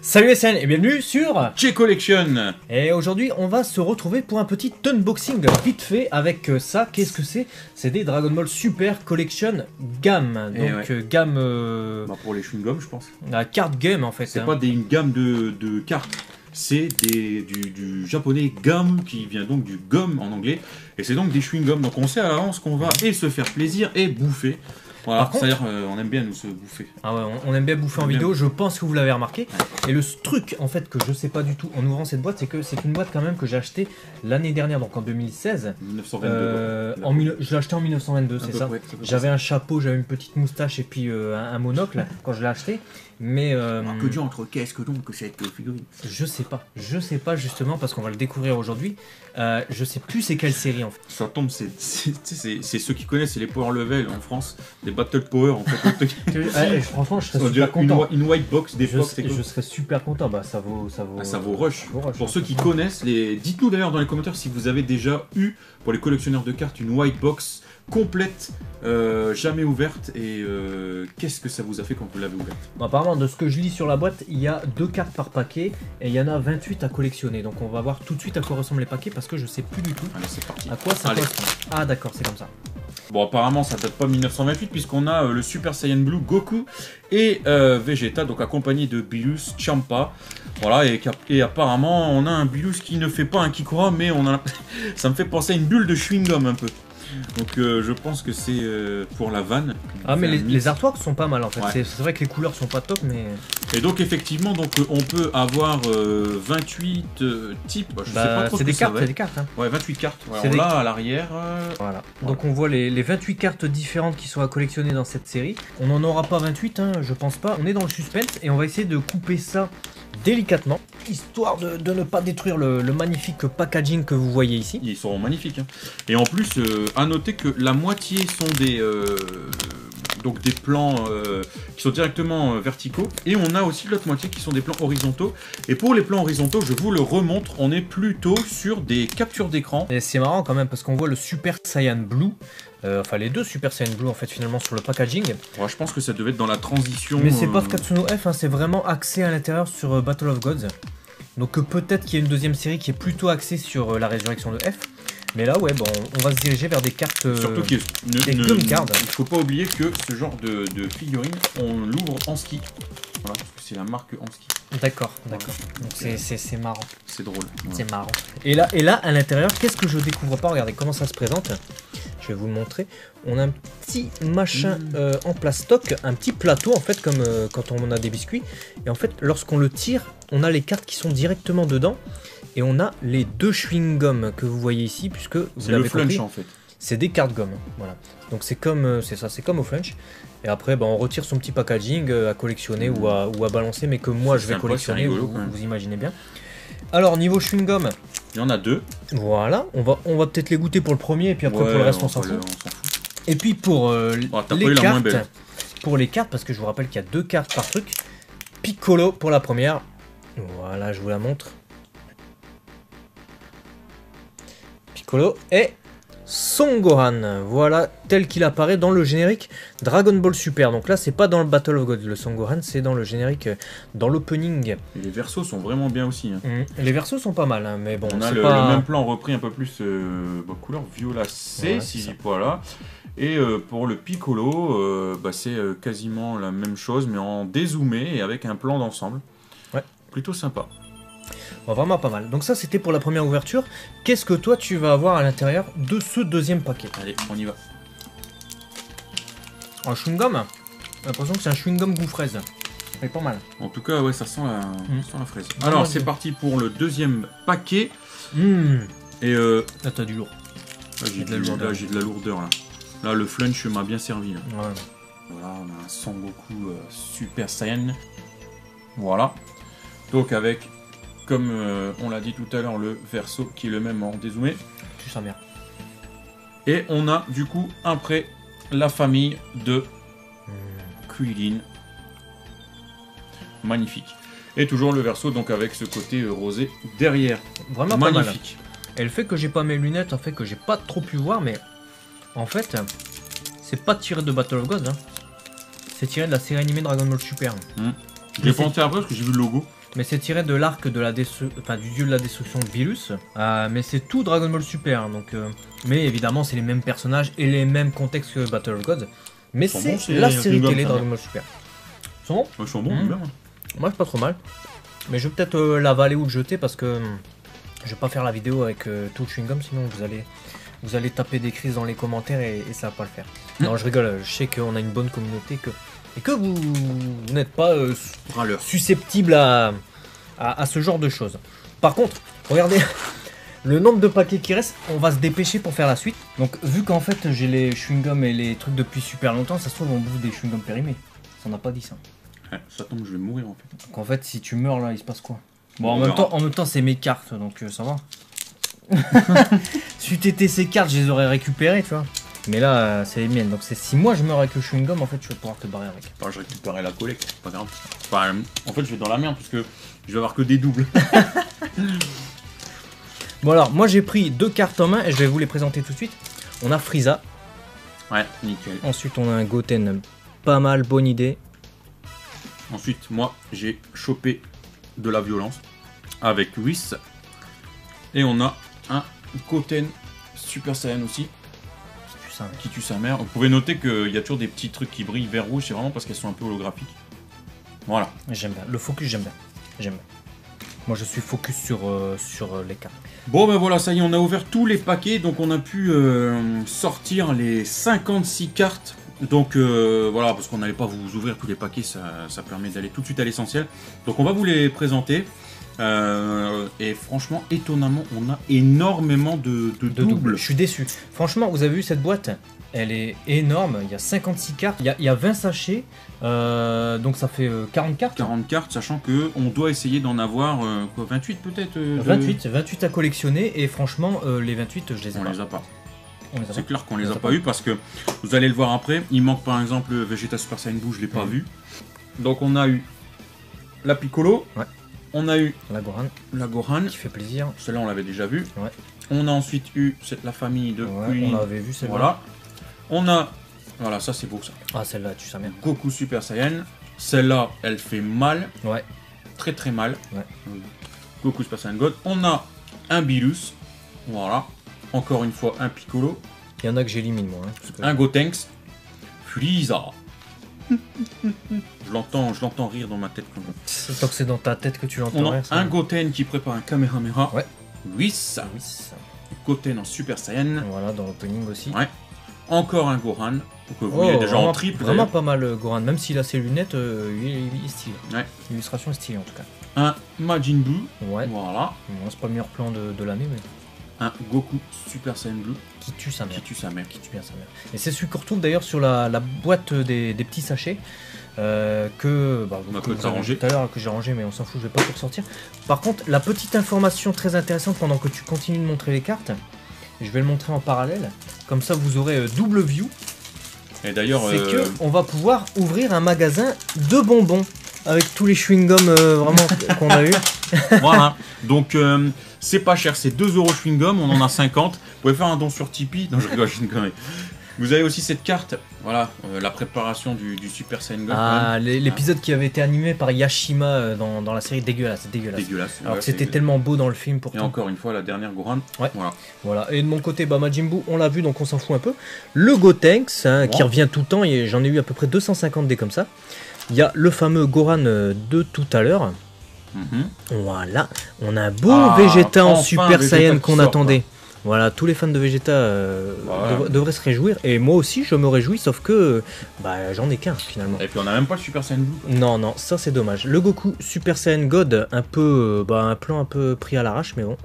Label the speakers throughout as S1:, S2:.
S1: Salut SN et bienvenue sur
S2: J-Collection.
S1: Et aujourd'hui on va se retrouver pour un petit unboxing vite fait avec ça. Qu'est-ce que c'est? C'est des Dragon Ball Super Collection gamme. Donc
S2: ouais.
S1: gamme...
S2: Pour les chewing-gums je pense.
S1: La carte game en fait.
S2: C'est pas une gamme de cartes. C'est du japonais gum qui vient donc du gum en anglais. Et c'est donc des chewing-gums. Donc on sait à l'avance qu'on va et se faire plaisir et bouffer. Voilà, c'est-à-dire on aime bien nous se bouffer.
S1: Ah ouais, on aime bien bouffer en vidéo, je pense que vous l'avez remarqué. Ouais. Et le truc en fait que je sais pas du tout en ouvrant cette boîte, c'est que c'est une boîte quand même que j'ai acheté l'année dernière, donc en 2016.
S2: 1922.
S1: Je l'ai acheté en 1922, c'est ça.
S2: Ouais,
S1: j'avais un chapeau, j'avais une petite moustache et puis un monocle quand je l'ai acheté. Mais
S2: que Dieu entre qu'est-ce que donc que cette figurine?
S1: Je sais pas justement parce qu'on va le découvrir aujourd'hui. Je sais plus c'est quelle série en fait.
S2: Ça tombe, c'est ceux qui connaissent, c'est les Power Level en France, des Battle Power en fait.
S1: Franchement, je serais super content.
S2: Une white box des fois.
S1: Je serais super content. Bah ça vaut
S2: rush. Pour ceux qui connaissent, dites-nous d'ailleurs dans les commentaires si vous avez déjà eu pour les collectionneurs de cartes une white box complète, jamais ouverte, et qu'est-ce que ça vous a fait quand vous l'avez ouverte?
S1: Bon, apparemment, de ce que je lis sur la boîte, il y a 2 cartes par paquet et il y en a 28 à collectionner. Donc on va voir tout de suite à quoi ressemblent les paquets parce que je sais plus du tout.
S2: Allez, c'est parti.
S1: À quoi ça correspond. Ah d'accord, c'est comme ça.
S2: Bon, apparemment ça date pas de 1928 puisqu'on a le Super Saiyan Blue Goku et Vegeta, donc accompagné de Bilus Champa. Voilà, et apparemment on a un Bilus qui ne fait pas un Kikora, mais ça me fait penser à une bulle de chewing-gum un peu. Donc je pense que c'est pour la vanne.
S1: Ah mais les artworks sont pas mal en fait,
S2: ouais.
S1: C'est vrai que les couleurs sont pas top mais...
S2: Et donc effectivement donc, on peut avoir 28 types, je sais pas trop
S1: c'est des cartes hein.
S2: Ouais, 28 cartes, ouais,
S1: on
S2: l'a à l'arrière.
S1: Voilà, donc on voit les 28 cartes différentes qui sont à collectionner dans cette série. On n'en aura pas 28 hein, je pense pas, on est dans le suspense et on va essayer de couper ça délicatement, histoire de ne pas détruire le magnifique packaging que vous voyez ici.
S2: Ils sont magnifiques hein. Et en plus à noter que la moitié sont donc des plans qui sont directement verticaux, et on a aussi l'autre moitié qui sont des plans horizontaux. Et pour les plans horizontaux, je vous le remontre, on est plutôt sur des captures d'écran.
S1: Et c'est marrant quand même parce qu'on voit le Super Saiyan Blue, enfin les deux Super Saiyan Blue en fait finalement sur le packaging.
S2: Ouais, je pense que ça devait être dans la transition.
S1: Mais c'est pas Katsuno F, hein, c'est vraiment axé à l'intérieur sur Battle of Gods. Donc peut-être qu'il y a une deuxième série qui est plutôt axée sur la résurrection de F. Mais là, ouais, bon, on va se diriger vers des cartes.
S2: Surtout qu'il
S1: gum cards.
S2: Il faut pas oublier que ce genre de figurine, on l'ouvre en ski. Voilà, parce que c'est la marque en ski.
S1: D'accord. Donc c'est marrant.
S2: C'est drôle.
S1: Voilà. C'est marrant. Et là, à l'intérieur, qu'est-ce que je découvre pas? Regardez comment ça se présente. Je vais vous le montrer. On a un petit machin en plastoc, un petit plateau en fait, comme quand on a des biscuits. Et en fait, lorsqu'on le tire, on a les cartes qui sont directement dedans. Et on a les 2 chewing-gums que vous voyez ici, puisque vous l'avez compris,
S2: flunch en fait.
S1: C'est des cartes gomme, voilà. Donc c'est comme c'est comme au flunch. Et après, on retire son petit packaging à collectionner ou à balancer, mais que moi je vais collectionner. Vous imaginez bien. Alors niveau chewing-gum,
S2: il y en a 2.
S1: Voilà, on va peut-être les goûter pour le premier, et puis après pour le reste on s'en fout. Et puis pour les cartes, parce que je vous rappelle qu'il y a 2 cartes par truc. Piccolo pour la première. Voilà, je vous la montre. Piccolo et Son Gohan, voilà tel qu'il apparaît dans le générique Dragon Ball Super. Donc là c'est pas dans le Battle of Gods, le Son Gohan, c'est dans le générique, dans l'opening.
S2: Les versos sont vraiment bien aussi hein.
S1: Les versos sont pas mal hein, mais bon,
S2: on a le même plan repris un peu plus couleur violacée, si je dis pas là. Et pour le Piccolo, c'est quasiment la même chose mais en dézoomé et avec un plan d'ensemble.
S1: Ouais.
S2: Plutôt sympa.
S1: Bon, vraiment pas mal. Donc ça c'était pour la première ouverture. Qu'est-ce que toi tu vas avoir à l'intérieur de ce deuxième paquet?
S2: Allez, on y va.
S1: Un chewing-gum. J'ai l'impression que c'est un chewing-gum goût fraise. C'est pas mal.
S2: En tout cas, ouais, ça sent la fraise. Alors c'est parti pour le deuxième paquet. Et
S1: là t'as du lourd.
S2: Là j'ai de la lourdeur là. Là le flunch m'a bien servi là.
S1: Ouais.
S2: Voilà, on a un Son Goku Super Saiyan. Voilà. Donc avec, comme on l'a dit tout à l'heure, le verso qui est le même en dézoomé.
S1: Tu sens bien.
S2: Et on a du coup après la famille de Krillin. Magnifique. Et toujours le verso donc avec ce côté rosé derrière.
S1: Vraiment
S2: magnifique.
S1: Pas mal. Et le fait que j'ai pas mes lunettes, en fait que j'ai pas trop pu voir, mais en fait c'est pas tiré de Battle of Gods, hein. C'est tiré de la série animée Dragon Ball Super.
S2: J'ai pensé après parce que j'ai vu le logo.
S1: mais c'est tiré de l'arc de la du dieu de la destruction de Bilus. Mais c'est tout Dragon Ball Super, hein, donc. Mais évidemment, c'est les mêmes personnages et les mêmes contextes que Battle of Gods. Mais c'est la série télé Dragon Ball Super. Ils sont bons?
S2: Ils sont bons, bien.
S1: Moi, c'est pas trop mal. Mais je vais peut-être l'avaler ou le jeter parce que je vais pas faire la vidéo avec tout le chewing-gum, sinon vous allez taper des crises dans les commentaires et ça va pas le faire. Non, je rigole, je sais qu'on a une bonne communauté et que vous n'êtes pas susceptible à ce genre de choses. Par contre, regardez le nombre de paquets qui restent, on va se dépêcher pour faire la suite. Donc vu qu'en fait j'ai les chewing-gums et les trucs depuis super longtemps, ça se trouve on bouffe des chewing-gums périmés. Ça n'a pas dit ça.
S2: Ouais, ça tombe, je vais mourir en fait.
S1: Donc en fait si tu meurs là, il se passe quoi? Bon, en même temps c'est mes cartes, donc ça va. Si t'étais ces cartes, je les aurais récupérées, tu vois. Mais là, c'est les miennes. Donc si moi je meurs avec le chewing-gum, en fait, je vais pouvoir te barrer avec.
S2: Enfin, je récupérerai la collecte, c'est pas grave. Enfin, en fait, je vais dans la merde parce que je vais avoir que des doubles.
S1: Bon alors, moi j'ai pris 2 cartes en main et je vais vous les présenter tout de suite. On a Frieza.
S2: Ouais, nickel.
S1: Ensuite, on a un Goten, pas mal, bonne idée.
S2: Ensuite, moi, j'ai chopé de la violence avec Whis. Et on a un Goten Super Saiyan aussi. Qui tue sa mère. Vous pouvez noter qu'il y a toujours des petits trucs qui brillent vert rouge, c'est vraiment parce qu'elles sont un peu holographiques. Voilà.
S1: J'aime bien. Le focus, j'aime bien. J'aime bien. Moi, je suis focus sur les cartes.
S2: Bon, ben voilà, ça y est, on a ouvert tous les paquets. Donc, on a pu sortir les 56 cartes. Donc, voilà, parce qu'on n'allait pas vous ouvrir tous les paquets, ça permet d'aller tout de suite à l'essentiel. Donc, on va vous les présenter. Et franchement, étonnamment, on a énormément de doubles.
S1: Je suis déçu. Franchement, vous avez vu cette boîte? Elle est énorme. Il y a 56 cartes. Il y a 20 sachets. Donc ça fait 40 cartes.
S2: 40 cartes, sachant que on doit essayer d'en avoir 28 peut-être.
S1: 28 à collectionner. Et franchement, les 28, je les ai pas.
S2: On les a pas. C'est clair qu'on les a pas eu parce que vous allez le voir après. Il manque par exemple Vegeta Super Saiyan Blue, je l'ai pas vu. Donc on a eu la Piccolo.
S1: Ouais.
S2: On a eu
S1: la Gohan
S2: qui
S1: fait plaisir.
S2: Celle-là, on l'avait déjà vu.
S1: Ouais.
S2: On a ensuite eu la famille de Krillin.
S1: On l'avait vu celle-là.
S2: Voilà. On a... Voilà, ça c'est beau ça.
S1: Ah, celle-là, tu sais bien.
S2: Goku Super Saiyan. Celle-là, elle fait mal.
S1: Ouais.
S2: Très très mal.
S1: Ouais.
S2: Goku Super Saiyan God. On a un Bilus. Voilà. Encore une fois, un Piccolo.
S1: Il y en a que j'élimine moi. Hein,
S2: un Gotenks. Frieza. Je l'entends rire dans ma tête.
S1: Tant que c'est dans ta tête que tu l'entends.
S2: On a un Goten qui prépare un Kamehameha.
S1: Ouais.
S2: Whis. Goten en Super Saiyan.
S1: Voilà, dans l'opening aussi.
S2: Ouais. Encore un Gohan. Que vous voyez déjà en triple.
S1: Vraiment pas mal Gohan. Même s'il a ses lunettes, il est stylé.
S2: Ouais.
S1: L'illustration est stylée en tout cas.
S2: Un Majin Buu.
S1: Ouais.
S2: Voilà.
S1: Bon, c'est pas le meilleur plan de l'année, mais.
S2: Un Goku Super Saiyan Blue.
S1: Qui tue sa mère.
S2: Qui tue sa mère.
S1: Qui tue bien sa mère. Et c'est celui qu'on retrouve d'ailleurs sur la boîte des petits sachets. Que
S2: tu as rangé
S1: tout à l'heure, que j'ai rangé, mais on s'en fout, je vais pas tout ressortir. Par contre, la petite information très intéressante pendant que tu continues de montrer les cartes, je vais le montrer en parallèle. Comme ça, vous aurez double view.
S2: Et d'ailleurs,
S1: c'est que on va pouvoir ouvrir un magasin de bonbons avec tous les chewing-gums vraiment qu'on a eu.
S2: Voilà. Donc c'est pas cher, c'est 2 € chewing-gum, on en a 50. Vous pouvez faire un don sur Tipeee. Non, je rigole, je ne connais. Vous avez aussi cette carte, voilà, la préparation du Super Saiyan God.
S1: Ah, l'épisode qui avait été animé par Yashima dans la série, dégueulasse. Alors que c'était tellement beau dans le film pourtant.
S2: Et encore une fois, la dernière Gohan.
S1: Ouais. Voilà. Et de mon côté, Majin Buu, on l'a vu, donc on s'en fout un peu. Le Gotenks, qui revient tout le temps, et j'en ai eu à peu près 250 des comme ça. Il y a le fameux Gohan de tout à l'heure. Voilà. On a un beau Vegeta en Super Saiyan qu'on attendait. Voilà, tous les fans de Vegeta devraient se réjouir. Et moi aussi, je me réjouis, sauf que j'en ai qu'un finalement.
S2: Et puis on a même pas le Super Saiyan Blue.
S1: Non, ça c'est dommage. Le Goku Super Saiyan God, un plan un peu pris à l'arrache, mais bon.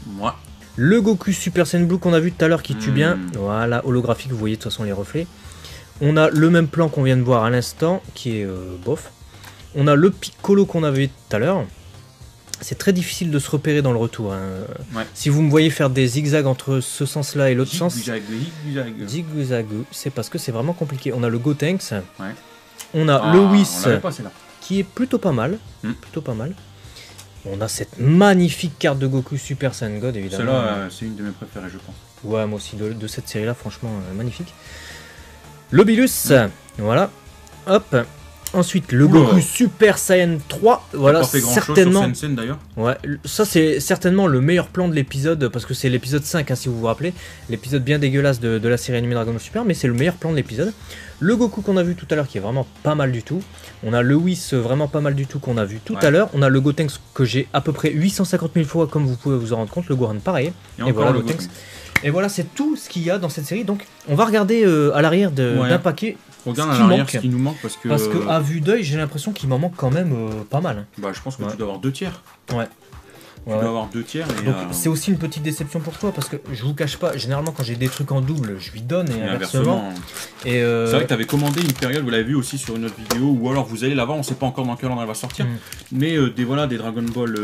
S2: Moi.
S1: Le Goku Super Saiyan Blue qu'on a vu tout à l'heure qui tue bien. Voilà, holographique, vous voyez de toute façon les reflets. On a le même plan qu'on vient de voir à l'instant, qui est bof. On a le Piccolo qu'on avait vu tout à l'heure. C'est très difficile de se repérer dans le retour. Hein.
S2: Ouais.
S1: Si vous me voyez faire des zigzags entre ce sens-là et l'autre sens, zigzag, c'est parce que c'est vraiment compliqué. On a le Gotenks, on a le Whis, qui est plutôt pas mal. On a cette magnifique carte de Goku Super Saiyan God, évidemment.
S2: Celle-là, c'est une de mes préférées, je pense.
S1: Ouais, moi aussi, de cette série-là, franchement, magnifique. Le Bilus, voilà. Hop. Ensuite, le
S2: Oula.
S1: Goku Super Saiyan 3. Voilà,
S2: Pas fait grand
S1: certainement.
S2: chose sur Sensen d'ailleurs.
S1: Ouais, ça c'est certainement le meilleur plan de l'épisode, parce que c'est l'épisode 5, hein, si vous vous rappelez. L'épisode bien dégueulasse de la série animée Dragon Ball Super, mais c'est le meilleur plan de l'épisode. Le Goku qu'on a vu tout à l'heure, qui est vraiment pas mal du tout. On a le Whis vraiment pas mal du tout, qu'on a vu tout à l'heure. On a le Gotenks que j'ai à peu près 850 000 fois, comme vous pouvez vous en rendre compte. Le Gohan pareil.
S2: Et
S1: voilà
S2: le
S1: Gotenks. Et voilà, c'est tout ce qu'il y a dans cette série. Donc on va regarder à l'arrière d'un paquet.
S2: Regarde
S1: ce
S2: à
S1: qui
S2: l'arrière
S1: manque.
S2: ce qui nous manque parce que.
S1: Parce que à vue d'œil, j'ai l'impression qu'il m'en manque quand même pas mal.
S2: Bah, je pense que tu dois avoir 2 tiers.
S1: Ouais.
S2: Tu dois avoir 2 tiers. Et
S1: donc c'est aussi une petite déception pour toi, parce que je vous cache pas, généralement quand j'ai des trucs en double, je lui donne et inversement. Et
S2: c'est vrai que tu avais commandé une période, vous l'avez vu aussi sur une autre vidéo, ou alors vous allez la voir, on sait pas encore dans quel ordre elle va sortir, mais des Dragon Ball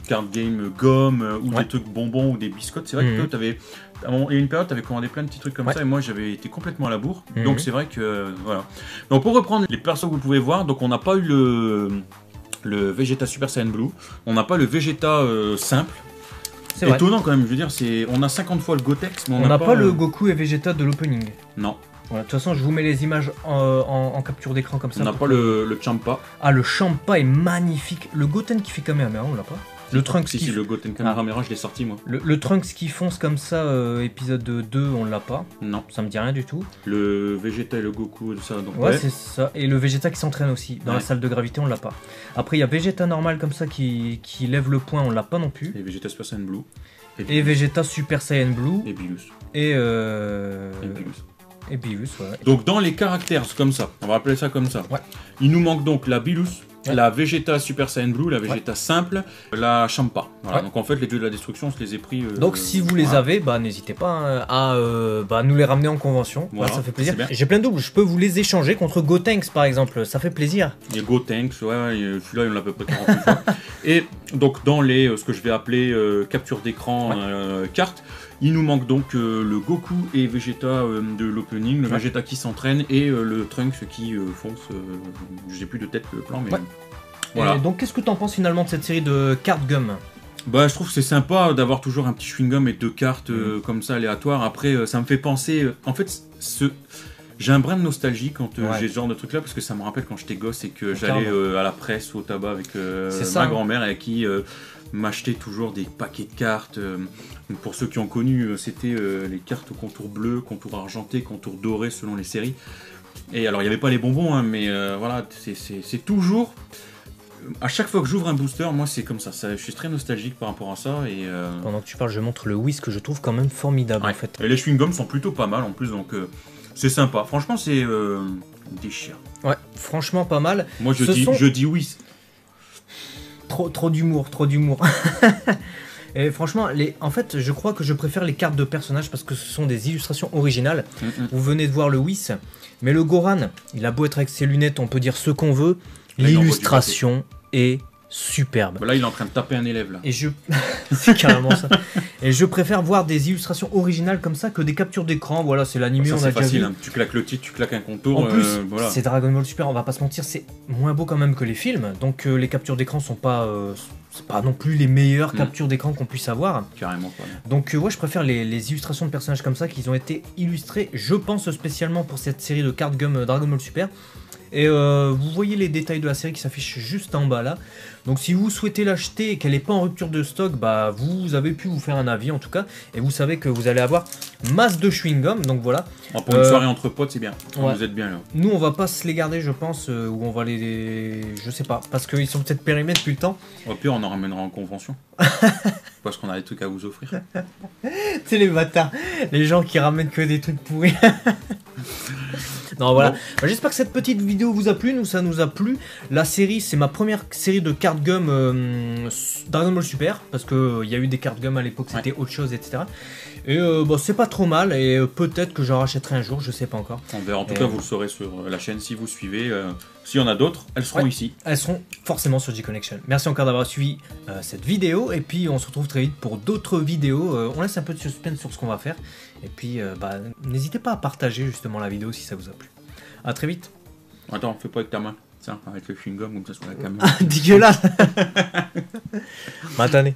S2: card game gomme, ou des trucs bonbons, ou des biscottes. C'est vrai que toi, t'avais. Il y a une période, tu avais commandé plein de petits trucs comme ça, et moi j'avais été complètement à la bourre. Donc c'est vrai que. Voilà. Donc pour reprendre les persos que vous pouvez voir, donc on n'a pas eu le Vegeta Super Saiyan Blue, on n'a pas le Vegeta simple. C'est étonnant quand même, je veux dire, on a 50 fois le Gotenks, mais
S1: on n'a pas le Goku et Vegeta de l'opening.
S2: Non.
S1: Voilà, de toute façon, je vous mets les images en capture d'écran comme ça.
S2: On n'a pas le Champa.
S1: Ah, le Champa est magnifique. Le Goten qui fait Kamehameha, on l'a pas. Le Trunks
S2: si, le Goten Kamehameha, je l'ai sorti moi.
S1: Le Trunks qui fonce comme ça, épisode 2, on l'a pas.
S2: Non.
S1: Ça me dit rien du tout.
S2: Le Vegeta et le Goku, ça. Donc
S1: ouais. C'est ça. Et le Vegeta qui s'entraîne aussi. Dans la salle de gravité, on l'a pas. Après, il y a Vegeta normal comme ça qui lève le poing, on l'a pas non plus.
S2: Et Vegeta Super Saiyan Blue.
S1: Et Vegeta Super Saiyan Blue.
S2: Et Bilus.
S1: Et
S2: Bilus.
S1: Et Bilus, ouais.
S2: Donc dans les caractères, comme ça, on va appeler ça comme ça.
S1: Ouais.
S2: Il nous manque donc la Bilus, la Vegeta Super Saiyan Blue, la Vegeta simple, la Champa. Voilà. Donc en fait, les dieux de la destruction, je les ai pris.
S1: Donc si vous les avez, bah n'hésitez pas à nous les ramener en convention. Voilà, ça fait plaisir. J'ai plein de doubles, je peux vous les échanger contre Gotenks par exemple, ça fait plaisir.
S2: Et Gotenks, celui-là, il en a à peu près 48 fois. Et donc dans les, ce que je vais appeler capture d'écran, carte, il nous manque donc le Goku et Vegeta de l'opening, le Vegeta qui s'entraîne et le Trunks qui fonce. Je sais plus de tête le plan, mais voilà.
S1: Et donc qu'est-ce que tu en penses finalement de cette série de cartes gum?
S2: Bah, je trouve que c'est sympa d'avoir toujours un petit chewing-gum et 2 cartes comme ça aléatoires. Après, ça me fait penser. En fait, j'ai un brin de nostalgie quand j'ai ce genre de truc là, parce que ça me rappelle quand j'étais gosse et que j'allais à la presse ou au tabac avec ma grand-mère et qui m'achetait toujours des paquets de cartes. Pour ceux qui ont connu, c'était les cartes au contour bleu, contour argenté, contour doré selon les séries. Et alors il n'y avait pas les bonbons, hein, mais voilà, c'est toujours. À chaque fois que j'ouvre un booster, moi c'est comme ça. Je suis très nostalgique par rapport à ça. Et
S1: pendant que tu parles, je montre le Whis que je trouve quand même formidable en fait.
S2: Et les chewing-gums sont plutôt pas mal en plus, donc c'est sympa. Franchement, c'est déchire.
S1: Ouais, franchement pas mal.
S2: Moi je dis oui.
S1: Trop d'humour, trop d'humour. Et franchement, en fait, je crois que je préfère les cartes de personnages parce que ce sont des illustrations originales. Vous venez de voir le Whis, mais le Goran, il a beau être avec ses lunettes, on peut dire ce qu'on veut. L'illustration est superbe.
S2: Là, il est en train de taper un élève là.
S1: Et c'est carrément ça. Et je préfère voir des illustrations originales comme ça que des captures d'écran. Voilà, c'est l'animé, on a déjà
S2: facile,
S1: vu.
S2: hein. Tu claques le titre, tu claques un contour.
S1: En plus,
S2: voilà.
S1: c'est Dragon Ball Super, on va pas se mentir, c'est moins beau quand même que les films. Donc les captures d'écran sont pas, c'est pas non plus les meilleures captures d'écran qu'on puisse avoir.
S2: Carrément pas.
S1: Donc ouais, je préfère les illustrations de personnages comme ça qui ont été illustrés, je pense spécialement pour cette série de card gum Dragon Ball Super. Et vous voyez les détails de la série qui s'affichent juste en bas là. Donc si vous souhaitez l'acheter et qu'elle n'est pas en rupture de stock, bah vous avez pu vous faire un avis en tout cas. Et vous savez que vous allez avoir masse de chewing-gum, donc voilà.
S2: Pour une soirée entre potes, c'est bien. Vous êtes bien là.
S1: Nous on va pas se les garder je pense, ou on va je sais pas, parce qu'ils sont peut-être périmés depuis le temps.
S2: Au pire on en ramènera en convention. Parce qu'on a des trucs à vous offrir.
S1: C'est les bâtards, les gens qui ramènent que des trucs pourris. Non voilà, bon. J'espère que cette petite vidéo vous a plu, nous ça nous a plu. La série, c'est ma première série de card gum Dragon Ball Super, parce que il y a eu des card gum à l'époque, c'était autre chose, etc. Et bon, c'est pas trop mal, et peut-être que j'en rachèterai un jour, je sais pas encore.
S2: On verra, en tout cas vous le saurez sur la chaîne si vous suivez. S'il y en a d'autres, elles seront ici. Elles
S1: seront forcément sur G-Connection. Merci encore d'avoir suivi cette vidéo, et puis on se retrouve très vite pour d'autres vidéos. On laisse un peu de suspense sur ce qu'on va faire, et puis n'hésitez pas à partager justement la vidéo si ça vous a plu. A très vite.
S2: Attends, fais pas avec ta main. Tiens, avec le chewing-gum comme ça sur la caméra.
S1: Dégueulasse. Attendez.